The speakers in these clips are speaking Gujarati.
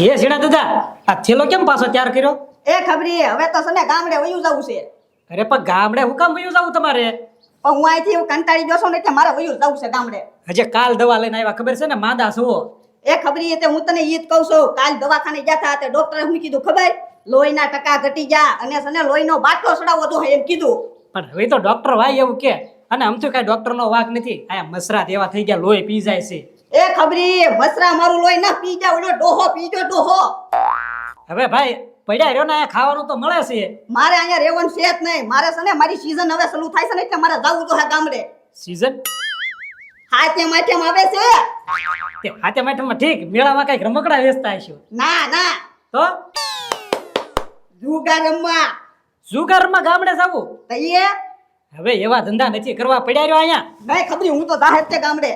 એ સીડા દાદા આ થેલો કેમ પાછો તૈયાર કર્યો? એ ખબરી હવે તો છે ને ગામડે વયું જવું છે. અરે પણ ગામડે હું કામ વયું જાવું તમારે? પણ હું અહીંથી કંટાળી ગયો છું ને એટલે મારે વયું જવું છે ગામડે. હજી કાલ દવા લઈને આવ્યા ખબર છે ને માંદા છો? એ ખબરી તે હું તને ઈ જ કહું છું. કાલ દવાખાને ગયા હતા તે ડોક્ટરે શું કીધું ખબર? લોહીના ટકા ઘટી ગયા અને છે ને લોહીનો બાટલો ચડાવવો તો એમ કીધું. પણ હવે તો ડોક્ટર વાય એવું કે, અને આમ તો કઈ ડોક્ટર નો વાક નથી. આ મસરા એવા થઈ ગયા લોહી પી જાય છે. એ ખબરી મસરા મારું લોહી ના પી જા, ઓલો ડોહો પીજો ડોહો. હવે ભાઈ પડ્યા રહ્યો ને અહીંયા ખાવાનું તો મળે છે. મારે અહીંયા રહેવાનું છે જ નહીં. મારે છે ને મારી સીઝન હવે શરૂ થાય છે ને એટલે મારે જવું તો હે ગામડે. સીઝન હાથે માથેમ આવે છે. તે હાથે માઠમાં ઠીક, મેળામાં કઈક રમકડા વેચતા હશો. ના ના તો જુગાર રમવા. જુગારમાં ગામડે જવું? તઈએ હવે એવા ધંધા નથી કરવા, પડ્યા રહ્યો અહીંયા. નહીં ખબરી હું તો જાહેર તે ગામડે.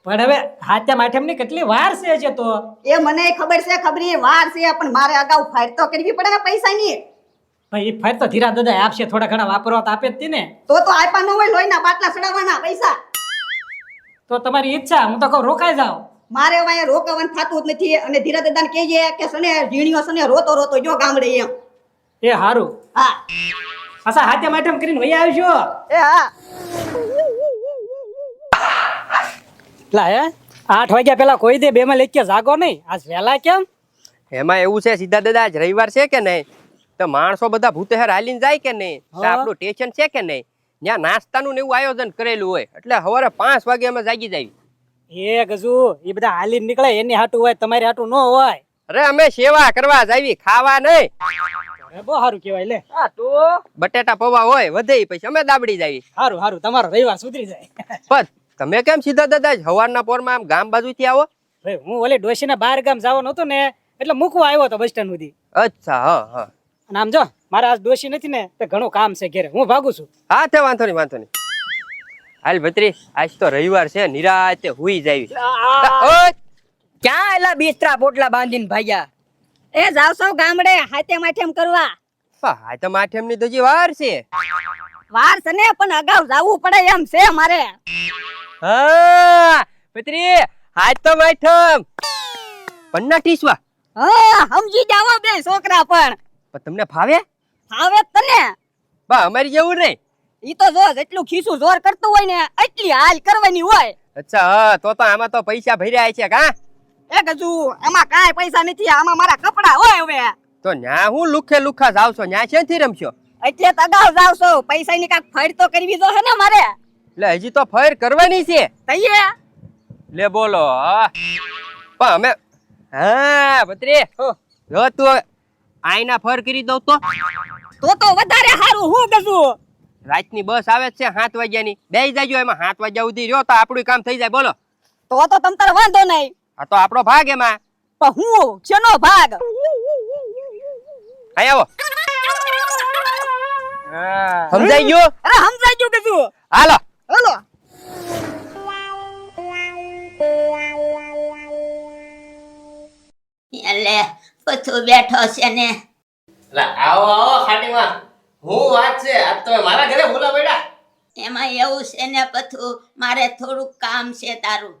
પણ હવે હાથે માઠમની કેટલી વાર છે તો? એ મને ખબર છે ખબરી વાર છે, પણ મારે અગાઉ ફાઈટ તો કરવી પડે ને પૈસાની. ભાઈ એ ફાઈટ તો ધીરા દાદા આપશે, થોડા ઘણા વાપરવા તો આપે જ તી ને. તો આપ્યા ન હોય લોહીના બાટલા ચડાવવાના પૈસા. તો તમારી ઈચ્છા, હું તો કહું રોકાઈ જાવ. મારે હવે અહીંયા રોકાવાનું થતું જ નથી. અને ધીરા દાદાને કહેજે કે સને ઝીણીઓ સને રોતો રોતો જો ગામડે એમ. એ હારું. હા પાછા હાથે માઠમ કરીને વહી આવજો. એ હા લા હે 8 વાગ્યા પેલા કોઈ દે બેમાં લેકે જાગો નહીં. આજ વહેલા કેમ? એમાં એવું છે સીધા દાદા, આજ રવિવાર છે કે નહીં, તો માણસો બધા ભૂતહેર હાલીને જાય કે નહીં, તો આપણું સ્ટેશન છે કે નહીં, ત્યાં નાસ્તાનું ને એવું આયોજન કરેલું હોય, એટલે સવારે 5 વાગે અમે જાગી જાય. એ ગજુ એ બધા હાલીને નીકળે, એની હાટું હોય, તમારી હાટું ન હોય. અરે અમે સેવા કરવા જાવી, ખાવા નહીં. બહુ સારું કહેવાય. લે હા તો બટેટા પૌવા હોય વધે પછી અમે દાબડી જાવી. સારું સારું, તમારો રવિવાર સુધરી જાય. પણ તમે કેમ સીધા દાદા સવારના પોરમાં આમ ગામ બાજુથી આવો? ભાઈ હું ઓલી ડોશીના બહાર ગામ જવાનું હતું ને એટલે મૂકવા આવ્યો હતો બસ સ્ટેન્ડ સુધી. અચ્છા હા હા. અને આમ જો મારા આજ ડોશી નથી ને તો ઘણું કામ છે ઘરે, હું ભાગું છું. હા તે વાંધો નહીં વાંધો નહીં. હાલ ભત્રી, આજ તો રવિવાર છે, નિરાતે હુઈ જાવી. ક્યાં એલા બિસ્તરા પોટલા બાંધીને ભાગ્યા? એ જાવ સૌ ગામડે હાથે માથેમ કરવા. હા તો માઠેમની તો હજી વાર છે. વાર છે ને પણ અગાઉ જવું પડે એમ છે મારે. હા ભત્રી, હાથ તો માઠમ પન્ના ટીસવા. હા સમજી જાવો બે છોકરા. પણ તમને ફાવે? ફાવે તને? બા અમારી જેવું નહીં. ઈ તો જો જેટલું ખીસું જોર કરતું હોય ને એટલી હાલ કરવાની હોય. અચ્છા હા, તો આમાં તો પૈસા ભર્યા છે કા? એ ગજુ આમાં કાંઈ પૈસા નથી, આમાં મારા કપડા હોય. હવે તો ન્યા હું લુખે લુખા જાવ છો, ન્યા ક્યાંથી રમશો? એટલે તો અગાઉ જાવ છો, પૈસાની કાંઈક ફાઈટ તો કરવી જો હે ને મારે. એટલે હજી તો ફેર કરવાની છે. તઈએ લે બોલો. પણ અમે હા ભત્રી જો તું આઈના ફર કરી દઉં તો વધારે સારું. હું ગજુ રાતની બસ આવે છે 7 વાગ્યાની, બેસી જાજો એમાં 7 વાગ્યા સુધી રહ્યો તો આપણું કામ થઈ જાય. બોલો તો તમ તારે વાંધો નહીં. આ તો આપણો ભાગ એમાં. પણ હું શેનો ભાગ? અહીં આવો. સમજાઈ ગયું? અરે સમજાઈ ગયું ગજુ. હાલો હાલો. એટલે પથ્થુ બેઠો છે ને. આવો આવો ખાટીમાં, હું વાત છે આજ તમે મારા ઘરે ભૂલા પડ્યા? એમાં એવું છે ને પથ્થુ, મારે થોડુંક કામ છે તારું.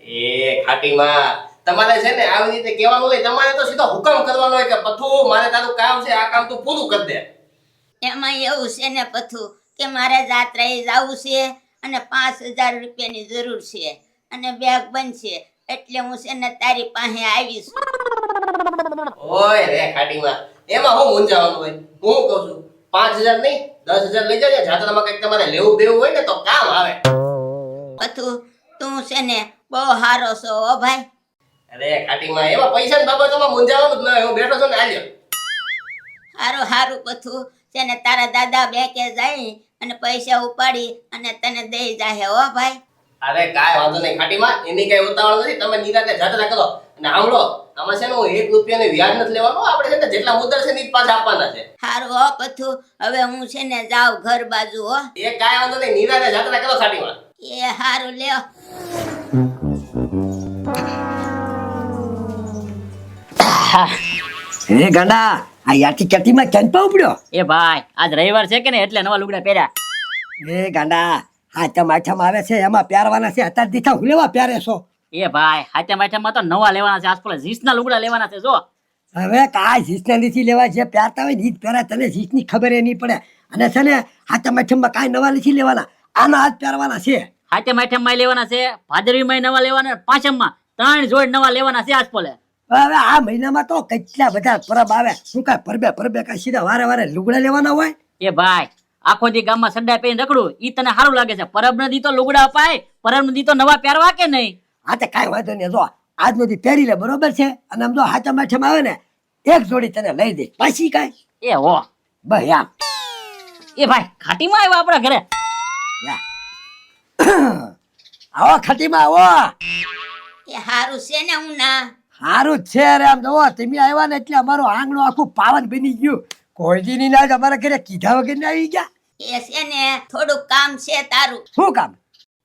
એ ખાટીમાં તમારે છે ને આવી રીતે કહેવાનું હોય, તમારે તો સીધો હુકમ કરવાનો હોય કે પથ્થુ મારે તારું કામ છે, આ કામ તું પૂરું કરી દે. એમાં એવું છે ને પથ્થુ કે મારે જાત્રાએ જવું છે અને 5000 રૂપિયાની જરૂર છે અને બેગ બનશે, એટલે હું છે ને તારી પાસે આવીશ. ઓય રે ખાટીમાં, એમાં હું મૂંઝાવાનું હોય? હું કહું છું 5000 નહીં 10000 લઈ જાજે. જાત્રામાં કંઈક તમારે લેવું દેવું હોય ને તો કામ આવે. પથ્થુ તું છે ને બહુ હારો છો હો ભાઈ. અરે ખાટીમાં, એમાં પૈસાની બાબતમાં મૂંઝાવાનું જ ન હોય. હું બેઠો છું ને આલ્યો. હારું હારું પથ્થુ છે ને તારા દાદા બેંકે જાય અને પૈસા ઉપાડી અને તને દઈ જાય હો ભાઈ. અરે કાંઈ વાંધો નહીં ખાટીમાં, એની કઈ ઉતાવળ નથી. તમે નિરાતે જાત્રા કરો. અને સાંભળો, આમાં છે ને હું 1 રૂપિયાની વ્યાજ નથી લેવાનું. આપણે છે ને જેટલા મુદ્દા છે ને ઈ જ પાછા આપવાના છે. હારું હો પથ્થુ, હવે હું છે ને જાઉં ઘર બાજુ હો. એ કાંઈ વાંધો નહીં, નિરાતે જાત્રા કરો ખાટીમાં. એ હારું લ્યો. હે ગાંડા, આ યાથી ચટીમાં ચંપા ઉપડ્યો. એ ભાઈ આજ રવિવાર છે કે ને એટલે નવા લુગડા પહેર્યા. હે ગાંડા, હાથમ આઠમ આવે છે એમાં પહેરવાના છે, અત્યારે દીઠા હું લેવા પહેરે છો? એ ભાઈ હાથે માથેમાં તો નવા લેવાના છે આજકાલ જીન્સના લુગડા લેવાના છે જો હવે કાંઈ જીસના નથી લેવા જે પહેરતા હોય ને ઈ જ પહેરા તને જીસની ખબર એ નહીં પડે અને છે ને હાથા માઠમમાં કાંઈ નવા નથી લેવાના આના હાથ પહેરવાના છે હાથે માથેમાં લેવાના છે ભાદરવીમાં નવા લેવાના પાંચમમાં 3 જોડ નવા લેવાના છે આજકાલ હવે આ મહિનામાં તો કેટલા બધા પરબ આવે શું કાંઈ પરબે કાંઈ સીધા વારે વારે લુગડા લેવાના હોય એ ભાઈ આખો દી ગામમાં સડ્ડા પહેરીને રખડું ઈ તને સારું લાગે છે પરબ દી તો લુગડા અપાય પરબ દી તો નવા પહેરવા કે નહીં હા તો કાંઈ વાંધો નહીં જો આજનો દી પહેરી લે બરોબર છે અને આમ જો હાથા માઠમાં આવે ને એક જોડી તને લઈ દે પાછી કાંઈ એ હો બસ આમ એ ભાઈ ખાટીમાં આવ્યા આપણા ઘરે આવો ખટીમાં આવો એ હારું છે ને હું ના સારું જ છે રે આમ જોવો તમે આવ્યા ને એટલે અમારું આંગણું આખું પાવન બની ગયું કોઈ દી ની ના જ અમારા ઘરે કીધા વગર ને આવી ગયા એ છે ને થોડુંક કામ છે તારું શું કામ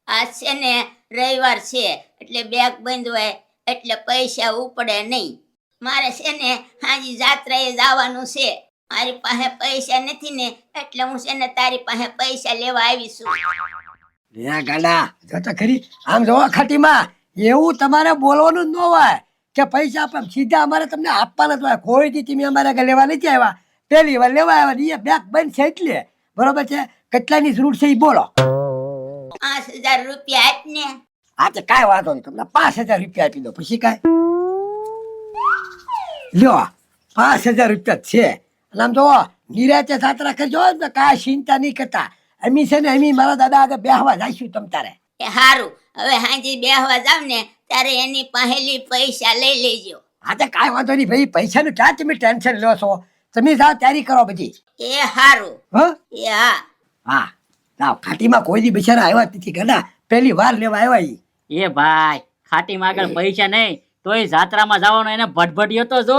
આજ છે ને રવિવાર છે એટલે બેગ બંધ હોય એટલે પૈસા ઉપડે નહીં મારે છે ને હાજી જાત્રાએ જવાનું છે મારી પાસે પૈસા નથી ને એટલે હું છે ને તારી પાસે પૈસા લેવા આવી છું યા ગાડા જો તો ખરી આમ જોવો ખટીમાં એવું તમારે બોલવાનું જ ન હોય કે પૈસા આપે સીધા અમારે તમને આપવાના જ હોય કોઈ દી તમે અમારે આગળ લેવા નથી આવ્યા પહેલી વાર લેવા આવ્યા એ બેગ બંધ છે એટલે બરોબર છે કેટલાની જરૂર છે એ બોલો 5000 રૂપિયા આપ ને હા તો કાંઈ વાંધો નહીં તમને 5000 રૂપિયા આપી દો પછી કાંઈ લ્યો 5000 રૂપિયા છે અને આમ જોવો નિરાતે જાત્રા કરજો ને કાંઈ ચિંતા નહીં કરતા અમી છે ને અમી મારા દાદા આગળ બેહવા જઈશું તમ તારે એ હારું હવે હાજી બેહવા જાવ ને ત્યારે એની પહેલી પૈસા લઈ લેજો હા તો કાંઈ વાંધો નહીં ભાઈ પૈસાનું ક્યાં તમે ટેન્શન લો છો તમે જાઓ તૈયારી કરો બધી એ હારું હા એ હા હા ના ખાટીમાં કોઈ દી બિચારા આવ્યા જ નથી ઘણા પહેલી વાર લેવા આવ્યા ઈ એ ભાઈ ખાટીમાં આગળ પૈસા નહીં તોય જાત્રામાં જવાનો એને ભટભટિયો તો જો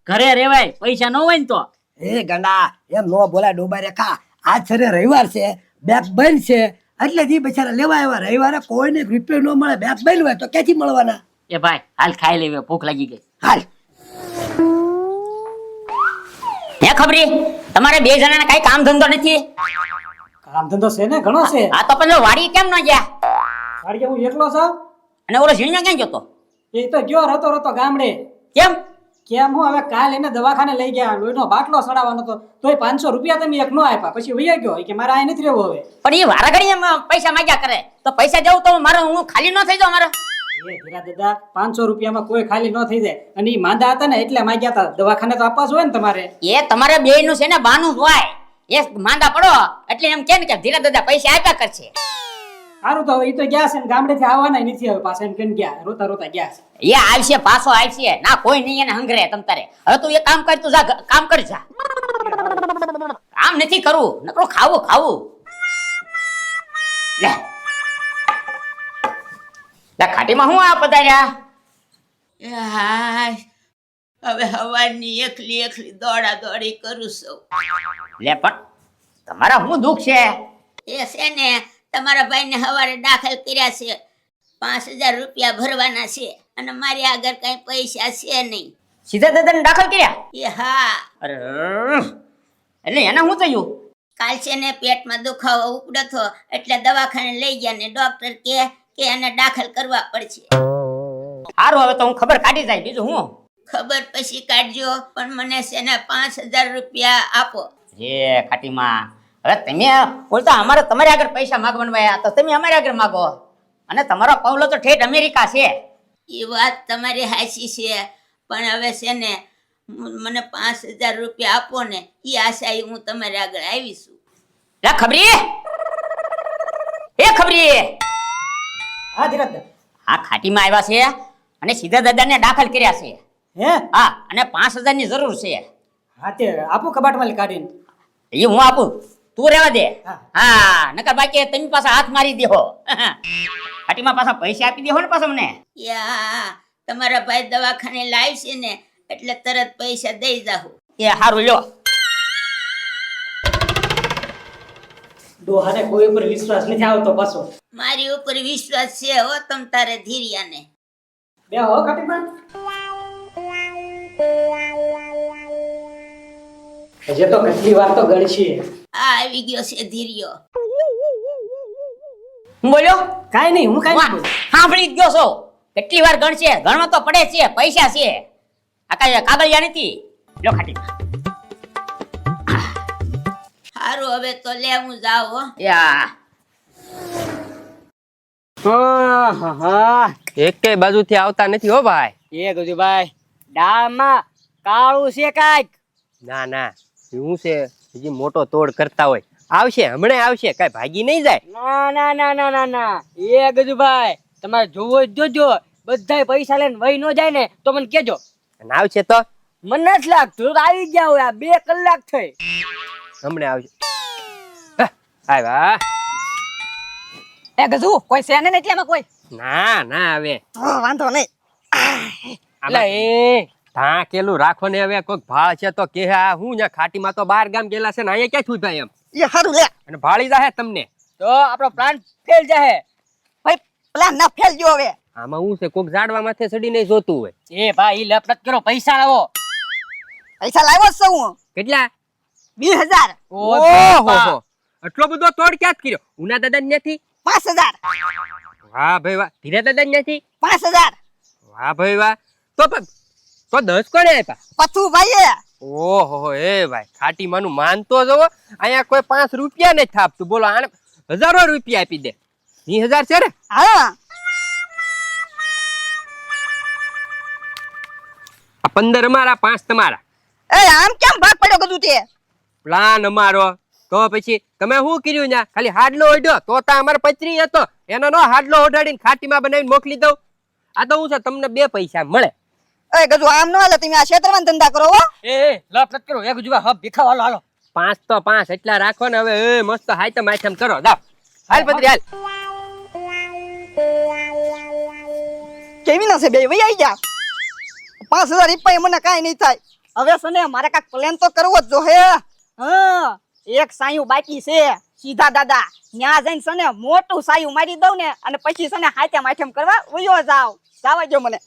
ઘરે રેવાય પૈસા ન હોય ને તો એ ગંડા એમ નો બોલા ડોબા રેખા આજ છે રવિવાર છે બેગ બંધ છે એટલે જી બિચારા લેવા આવ્યા રવિવારે કોઈને રૂપિયો ન મળે બેગ બંધ હોય તો ક્યાંથી મળવાના એ ભાઈ હાલ ખાઈ લેવે ભૂખ લાગી ગઈ હાલ હે ખબરી તમારે બે જણાને કઈ કામ ધંધો નથી કામ ધંધો છે ને ઘણો છે આ તો પણ વાડી કેમ ન ગયા વાડીએ હું એકલો છું અને ઓલો ઝીણિયા ક્યાં ગયો તો એ તો ગયો રતો ગામડે કેમ કેમ હું હવે કાલ એને દવાખાને લઈ ગયા લોહીનો બાટલો સડાવવાનો હતો તોય 500 રૂપિયા તમે એક નો આપ્યા પછી વૈયા ગયો કે મારે આ નથી રહેવું હવે પણ એ વારા ઘડી એમ પૈસા માંગ્યા કરે તો પૈસા દેવું તો મારે હું ખાલી ન થઈ જાઉં મારે એ ધીરા દાદા 500 રૂપિયામાં કોઈ ખાલી ન થઈ જાય અને ઈ માંદા હતા ને એટલે માંગ્યા હતા દવાખાને તો આપવા જોઈએ ને તમારે એ તમારે બે નું છે ને બાનું હોય એ માંદા પડો એટલે એમ કે ને કે ધીરા દાદા પૈસા આપ્યા કરશે સારું તો ઈ તો ગયા છે ને ગામડેથી આવવાના નથી હવે પાછા એમ કહીને ગયા રોતા ગયા છે એ આવશે પાછો આવશે ના કોઈ નહીં એને હંગરે તમ તારે હવે તું એક કામ કર તું જા કામ કર જા કામ નથી કરવું નકરો ખાવું લે લા ખાટીમાં હું આ પધાર્યા હાય હવે હવાની એકલી દોડા દોડી કરું છું લે પણ તમારા શું દુઃખ છે એ છે ને તમારા ભાઈને હવારે દાખલ કર્યા છે 5000 રૂપિયા ભરવાના છે અને મારી આગળ કઈ પૈસા છે નહીં સીધા દાદાને દાખલ કર્યા એ હા અરે એટલે એને શું થયું કાલ છે ને પેટમાં દુખાવો ઉપડતો એટલે દવાખાને લઈ ગયા ને ડોક્ટર કે એને દાખલ કરવા પડશે સારું હવે તો હું ખબર કાઢી જાય બીજું હું ખબર પછી કાઢજો પણ મને છે ને 5000 રૂપિયા આપો જે ખાટીમાં હવે તમે બોલતા અમારે તમારી આગળ પૈસા માંગવાનું આવ્યા તો તમે અમારી આગળ માંગો અને તમારો પૌલો તો ઠેઠ અમેરિકા છે એ વાત તમારી હાચી છે પણ હવે છે ને મને 5000 રૂપિયા આપો ને એ આશા હું તમારી આગળ આવીશું લા ખબરી એ ખબરી હા ધીરજ દાદા આ ખાટીમાં આવ્યા છે અને સીધા દાદાને દાખલ કર્યા છે હે હા અને 5000 ની જરૂર છે હા તે આપો કબાટમાં કાઢીને એ હું આપું તું રહેવા દે હા. હા નકર બાકી તમે પાછા હાથ મારી દેહો ખાટીમાં પાછા પૈસા આપી દેહો ને પાછા મને યા તમારા ભાઈ દવાખાને લાવશે ને એટલે તરત પૈસા દઈ જાહું એ હારું લ્યો ડોહાને કોઈ ઉપર વિશ્વાસ નથી આવતો પાછો મારી ઉપર વિશ્વાસ છે હો તમ તારે ધીરિયાને બે હો કાટીમાં હજે તો કેટલી વાર તો ગળશી આ આવી ગયો છે ધીરિયો હું બોલ્યો કાઈ નહીં હું કાઈ નહીં બોલું. સાંભળી જ ગયો છો કેટલી વાર ગણશે? ગણવા તો પડે છે, પૈસા છે. આ કાંઈ કાગળિયા નથી. લો ખાટીમાં. સારું હવે તો લે હું જાઉં હો. યા. એકેય બાજુથી આવતા નથી હો ભાઈ. એ ગજુભાઈ દાળમાં કાળું છે કાંઈક. ના ના શું છે, હજી મોટો તોડ કરતા હોય. આવશે, હમણાં આવશે, કઈ ભાગી નહીં જાય. ના ના ના ના ના ના એ ગજુભાઈ તમારે જોવો જ જોજો. બધાય પૈસા લઈને વહી ન જાય ને તો મને કેજો. અને આવશે તો મને નથી લાગતું તો આવી ગયા હોય. આ 2 કલાક થઈ. હમણાં આવશે. આવ્યા. એ ગજુ કોઈ છે ને એટલે કોઈ ના ના હવે વાંધો નહીં. એટલે એ ઢાંકેલું રાખો ને. હવે કોઈક ભાળ છે તો કે આ હું ને ખાટીમાં તો 12 ગામ ગયેલા છે ને અહીંયા ક્યાં છુપાય એમ. એ સારું લે અને ભાળી જાહે તમને. તો આપણો પ્લાન ફેલ જાહે. ભાઈ પ્લાન ના ફેલજો હવે. આમાં હું છે, કોક ઝાડવા માથે ચડીને જોતું હોય. એ ભાઈ લપટ કરો, પૈસા લાવો. પૈસા લાવ્યો જ છું હું કેટલા? 20,000 ઓહો, આટલો બધો તોડ ક્યાં કર્યો? ઉના દાદા નથી? 5,000 વાહ ભાઈ વાહ. ધીરે દાદા નથી? 5,000 વાહ ભાઈ વાહ. તો 10 કોને આપ્યા? પથુ ભાઈ ઓહો એ ભાઈ, ખાટી માનું માનતો જવો. અહીંયા કોઈ 5 રૂપિયા નથી થાપતું. બોલો આને હજારો રૂપિયા આપી દે. 20,000 છે રે. હા 15 અમારા, 5 તમારા. એ આમ કેમ ભાગ પડ્યો બધું તે? પ્લાન અમારો. તો પછી તમે શું કર્યું ત્યાં? ખાલી હાડલો ઓઢ્યો તો અમારે પચરી હતો એનો નો હાડલો ઓઢાડીને ખાટીમાં બનાવીને મોકલી દઉં. આ તો હું છે, તમને 2 પૈસા મળે. એ ગજુ આમ ન હાલે. તમે આ ક્ષેત્રમાં ધંધા કરો હો. એ લપટ કરો. એક જુવા હબ ભીખા વાળો હાલો. 5 તો 5 એટલા રાખો ને. હવે એ મસ્ત હાઈતમ આઈટમ કરો. જાવ હાલ પત્રી હાલ. કેવી ના છે બે વઈ આવી જા. 5,000 રૂપિયા મને કાંઈ નહીં થાય. હવે સને મારે કાંઈક પ્લાન તો કરવો જ જો હે. હા એક સાયું બાકી છે સીધા દાદા. ન્યા જઈને સને મોટું સાયું મારી દઉં ને અને પછી સને હાથેમ આઠેમ કરવા વયો જાવ. જાવા જો મને.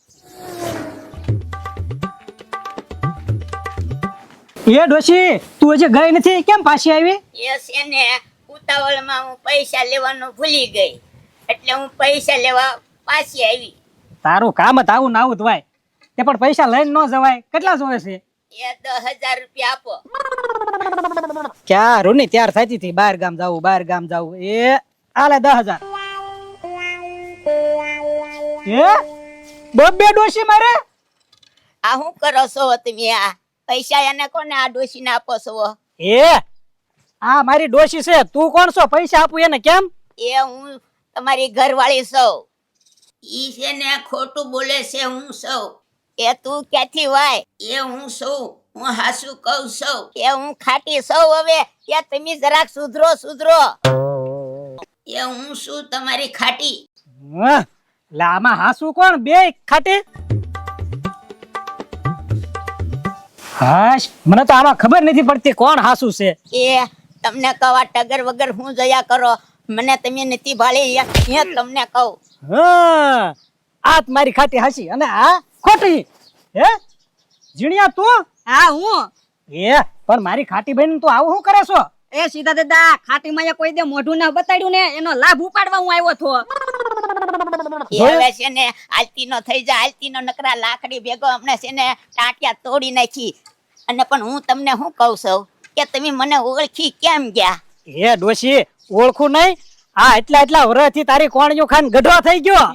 એ ડોશી તું હજી ગઈ નથી, કેમ પાછી આવી? એ છે ને ઉતાવળમાં હું પૈસા લેવાનું ભૂલી ગઈ એટલે હું પૈસા લેવા પાછી આવી. તારું કામ જ આવું ને આવું જ હોય. તે પણ પૈસા લઈને ન જવાય. કેટલા જોવે છે? એ 10,000 રૂપિયા આપો. ક્યાં રૂની તૈયાર થતી હતી, બહાર ગામ જાવું બહાર ગામ જાવું. એ આલે 10,000. એ બબ્બે ડોશી મારે. આ શું કરો છો તમે? આ પૈસા એને કોને આ ડોશીને આપો છો? એ આ મારી ડોશી છે. તું કોણ છો પૈસા આપું એને? કેમ? એ હું તમારી ઘરવાળી છું. ઈ છે ને ખોટું બોલે છે. હું છું. એ તું ક્યાંથી વાય? એ હું છું. હું હાસુ કહું છું. એ હું ખાટી છું. હવે એ તમે જરાક સુધરો સુધરો. એ હું છું તમારી ખાટી. એટલે આમાં હાસુ કોણ? બે ખાટી. હાશ મને તો આમાં ખબર નથી પડતી કોણ હાસુ છે. એ તમને કવા ટગર વગર હું જયા કરો. મને તમે નથી ભાળી. એ તમને કહું. હા આ જ મારી ખાટી હાસી અને આ ખોટી. હે જીણિયા તું? હા હું. એ પણ મારી ખાટી બહેન તું આવું શું કરે છો? એ સીધા દાદા ખાટીમાં કોઈ દે મોઢું ના બતાડ્યું ને એનો લાભ ઉપાડવા હું આવ્યો છો. એ હવે છે ને આલતી નો થઈ જાય. આલતી નો નકરા લાકડી ભેગો અમને છે ને ટાંટિયા તોડી નાખી. અને પણ હું તમને શું કહું છું કે તમે મને ઓળખી કેમ ગયા? એ ડોશી ઓળખું નહીં. આ એટલા વર્ષથી તારી કોણિયો ખાન ગઢો થઈ ગયો.